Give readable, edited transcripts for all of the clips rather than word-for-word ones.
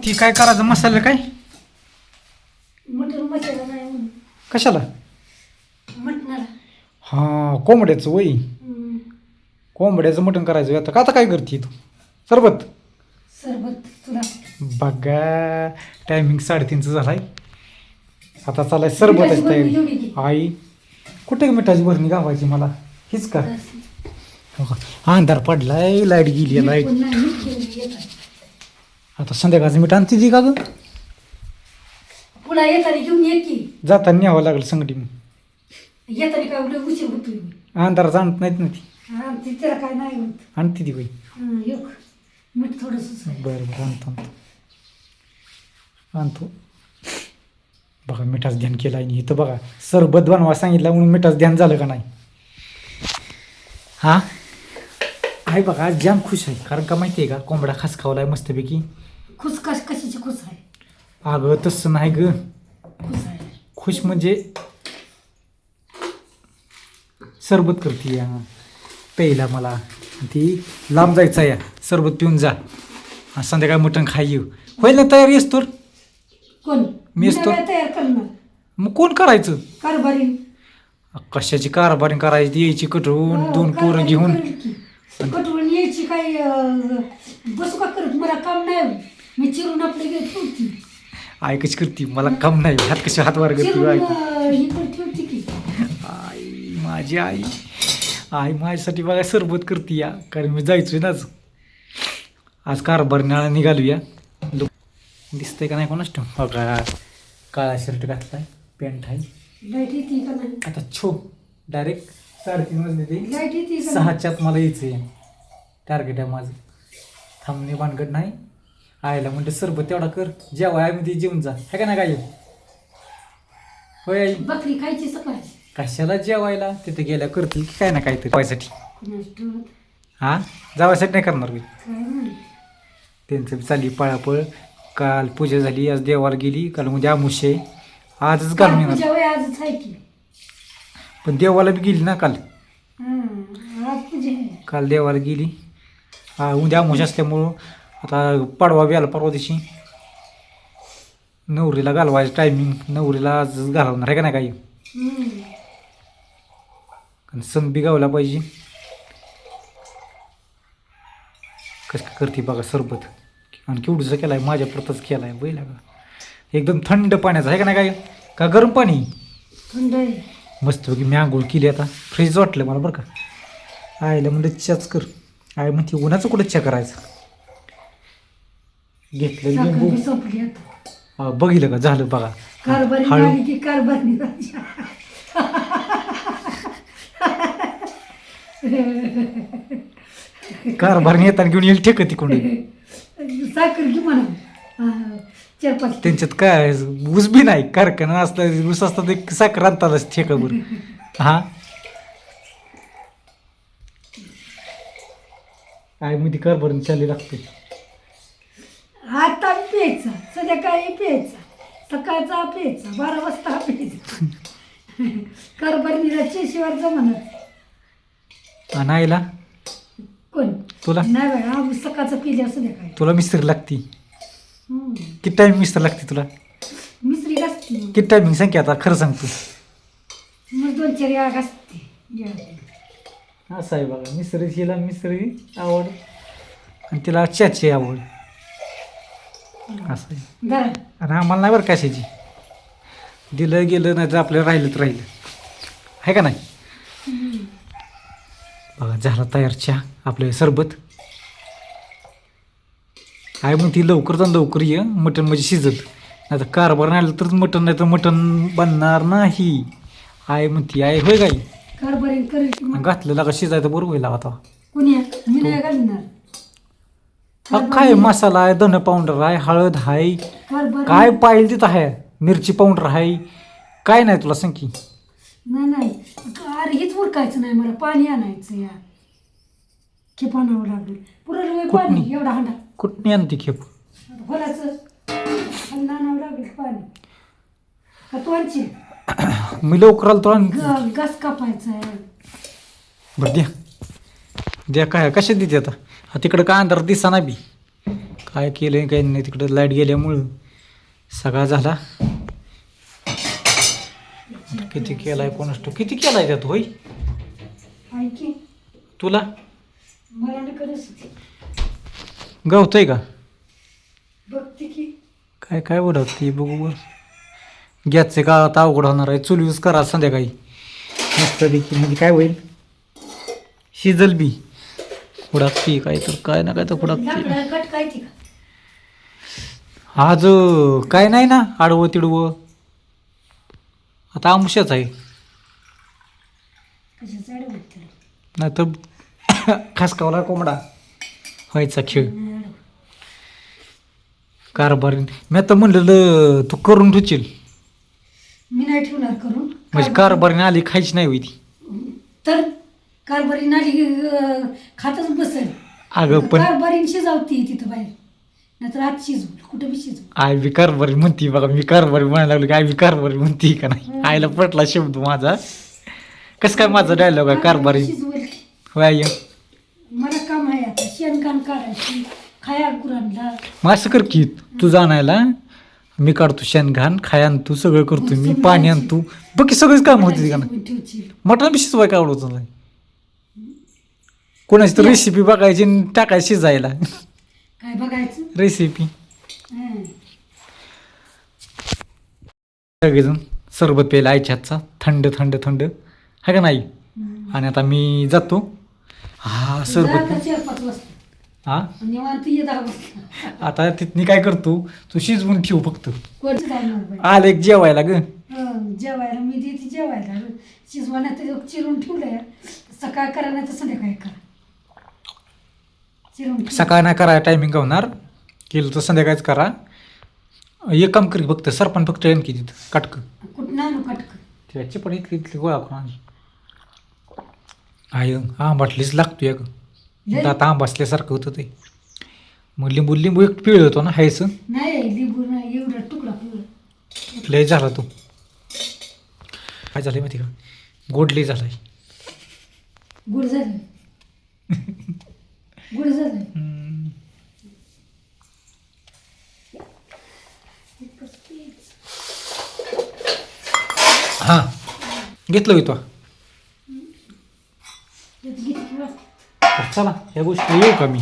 म्हणते काय करायचं मसाला काय मटण मसाला नाही म्हणून कशाला मटणाला हां कोंबड्याचं वय कोंबड्याचं मटण करायचं आता काय करते तू सरबत सरबत तुला बघा टायमिंग 3:30चा झालाय आता चालाय सरबताची मिठाची तयारी बरणी तेवढी घे. आई कुठे मिठाची भरणी गावायची मला हीच का हो का? अंधार पडलाय लाईट गेली लाईट पण नाही, मीठ घेऊन येतात. आता संध्याकाळचं मीठ आणते ती का ग पुन्हा येताना घेऊन ये की जाताना न्यावं लागलं संगटी मग येताना काय उलट उशीर होतोय अंधारात आणत नाहीत ना ती हा ते त्याला काय नाही होत आणते ती बाई योग मीठ थोडंसं बरं बरं आणतो बघा मिठाचं ध्यान केलं आहे इथं बघा सरबत बनवा सांगितलं म्हणून मिठाचं ध्यान झालं का नाही हां आहे बघा आज जाम खुश आहे कारण का माहिती आहे का कोंबडा खास खावला आहे मस्तपैकी खुश कशाची खुश आहे अगं तसं नाही ग खुश आहे खुश म्हणजे सरबत करते या प्यायला मला ती लांब जायचं या सरबत पिऊन जा आणि संध्याकाळी मटण खाई येऊ होईल ना तयार येस तर कोण मी असतो. काय तयार करणार मग कोण करायचं कारभारी कशाची कारभारी करायची यायची कटवून हो, 2 पोरं घेऊन कटवून यायची काय बसू का करत मला काम नाही होत. मी चिरून आपले घेत ठेवती आई कशी करते मला काम नाही हात कशी हातवार करते चिरून आई ही पण ठेवती की आई माझी आई आई माझ्यासाठी बघा सरबत करते या कारण मी जायचोय नाच आज कारभार नाळा निघालूया दिसतंय का नाही कोणाच बघा काळा शर्ट घातलाय पॅन्ट आहे लाईट येते का नाही आता डायरेक्ट 3:30 वाजले ते लाईट येते का नाही? 6च्यात मला यायचं आहे टार्गेट आहे माझं थांबणे भानगड नाही आईला म्हणते सरबत तेवढा कर जेव्हा आई मध्ये जेवून जा हे का ना काय होय आई बकरी खायची सकाळची कशाला जेवायला तिथे गेल्या करतील की काय ना काहीतरी पायसाठी कुणास ठाऊक. हां जावायसाठी नाही करणार मी काय माहित. त्यांचं चालली पळापळ काल पूजा झाली आज देवाला गेली काल म्हणजे आमुष्य आहे आजच घालून येणार पूजा वय आजच आहे की पण देवाला बी गेली ना काल आज पूजा आहे काल देवाला गेली उद्या आमुष असल्यामुळं आता पाडवा बी आला परवा दिवशी नवरीला घालवायचं टायमिंग नवरीला आजच घालवणार आहे का नाही काही कारण सण बी गावला पाहिजे कसं करते बघा सरबत आणि केवढूचा केला आहे माझ्या पुरताच केला आहे बैला का एकदम थंड पाण्याचा आहे का नाही काय का गरम पाणी थंड आहे मस्तपैकी मी आंघोळ केली आता फ्रीज वाटलं मला बरं का आईला म्हणलं चहाच कर आई म्हणते उन्हाचं कुठं चहा करायचं घेतलं साखर लिंबू बी संपली आता बघितलं का झालं बघा कारभारी हळू आली की कारभारी राजा. कारभार येताना घेऊन येईल ठेक तिकडून साखर घे म्हणा 4-5 त्यांच्यात काय ऊस बी नाही कारखाना असला ऊस असतात एक साखर आणतातच ठेकावर हा काय मध्ये कारभार चालली लागते आता प्यायचा संध्याकाळी प्यायचा सकाळचा प्यायचा 12 वाजता प्यायचा कारभारीला चेशीवर जमानत आणि आईला कोण तुला नाही बाय आम्ही सकाळचं पिल्या संध्याकाळी तुला मिस्त्री लागती हम्म. किती टायमिंग मिस्त्री लागते तुला मिसरी घासते किती टायमिंग सांग की आता खरं सांगतो मग 2-4 वेळा घासते जेवायला. असं आहे बघा मिस्त्रीला मिस्त्री आवड आणि तिला चहाची आवड असं आहे धरा आणि आम्हाला नाही बरं कशाची दिलं गेलं नाही तर आपल्याला राहिलं तर राहिलं आहे का नाही बघा झाला तयार चहा आपलं सरबत आहे मग ती लवकर जाऊन लवकर ये मटण म्हणजे शिजत नाही तर कारभार नाही आलं तरच मटण नाही तर मटण बनणार नाही आहे मग ती आहे होय गाई कारभारी करेल की मग. घातलेला का शिजायचं बरोबर होईल आता कोणी मी नाही घालणार काय मसाला आहे धन पावडर आहे हळद आहे कारभारी काय पाहिजे तिथं आहे मिरची पावडर आहे काय नाही तुला सांग की नाही अरे हेच उरकायचं नाही मला पाणी आणायचं या खेप आणावं लागेल पुरण वय पाणी कुठनी? एवढा हांडा कुठणी आणते खेप फुलाचं हंडा आणावं लागेल पाणी का तू आणशील मी लवकर आलो तुला घास कापायचा आहे बरं द्या द्या काय कशा देते आता तिकडं काय अंधार दिसा ना बी काय केलं काही नाही, तिकडं लाईट गेल्यामुळं सगळा झाला. किती केलाय कोणास ठाऊक, किती केलाय त्यात होय ऐकी तुला मला नाही करत गवतंय का बघते की काय काय ओढवते बघू बर. गॅसचे का आता अवघड होणार आहे, चूल यूज करा संध्याकाळी मस्तपैकी, म्हणजे काय होईल शिजल बी. उडाकती काय तर काय ना काय तर उडाकती. लाकडं कटकायची का आज काय नाही ना आडवं तिडवं, आता आमुष्याच आहे. कशा झाड वाटतं नाहीतर खासकावला कोंबडा व्हायचा खेळ. कारभारी मी आता म्हणलेलं तू करून ठेवशील, मी नाही ठेवणार करून म्हणजे कारभारीने आली खायची नाही होती. तर कारभारी नाली खातच बसेल. अगं पण कारभारी शिजावती तिथं बाहेर, नाहीतर आत शिजवू कुठं बी शिजवू. आय बी कारभारी म्हणती बघा, मी कारभारी म्हणायला लागलो की आय बी कारभारी म्हणती का नाही. आईला पटला शब्द माझा. कसं काय माझा डायलॉग आहे कारभारी शिजवेल की. वाय. मला काम आहे आता शेणकान काढायची खाया गुरांना. मग असं कर की तू जाणायला मी काढतो शेणघाण, खाय आणतो, सगळं करतो मी, पाणी आणतो, बाकी सगळेच काम होते का नाही. ठेवची मटण बी शिजवाय काय आवडत नाही. कोणाची तर रेसिपी बघायची आणि टाकायची शिजायला. काय बघायचं रेसिपी हं. सगळेजण सरबत प्यायला आईच्या हातचा, थंड थंड थंड आहे का नाही. आणि आता मी जातो. हा सरबत आता 4-5 वाजता हा निवांत ये 10 वाजता. आता तिथनी काय करतो, तू शिजवून ठेव फक्त. कोणचं जाणार बाई आले एक जेवायला ग. जेवायला मी देते जेवायला शिजवायला चिरून ठेवलंय. सकाळ करा नाही तर संध्याकाळी करा. चिरून ठेवलंय. सकाळ नाही करा टायमिंग होणार, केलं तर संध्याकाळीच करा. एक काम कर फक्त, सरपण फक्त येईन की तिथं काटकं कुठं आणू काटकं त्याची पण इथली इथली गोळा करून आण. आय आंबाटलीच लागतोय ग. आता आंबा असल्यासारखं होतं ते. मग लिंबू लिंबू एक पिळ होतो ना हायचं. नाही लिंबू नाही एवढा तुकडा पिवळा. लय झाला तो. काय झालंय माहिती का, गोड लय झालाय. गुड झालं गुड झालं. हां घेतलं होतो. चला ह्या गोष्टी येऊ का मी,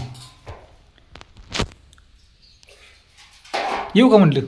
येऊ का म्हटलं.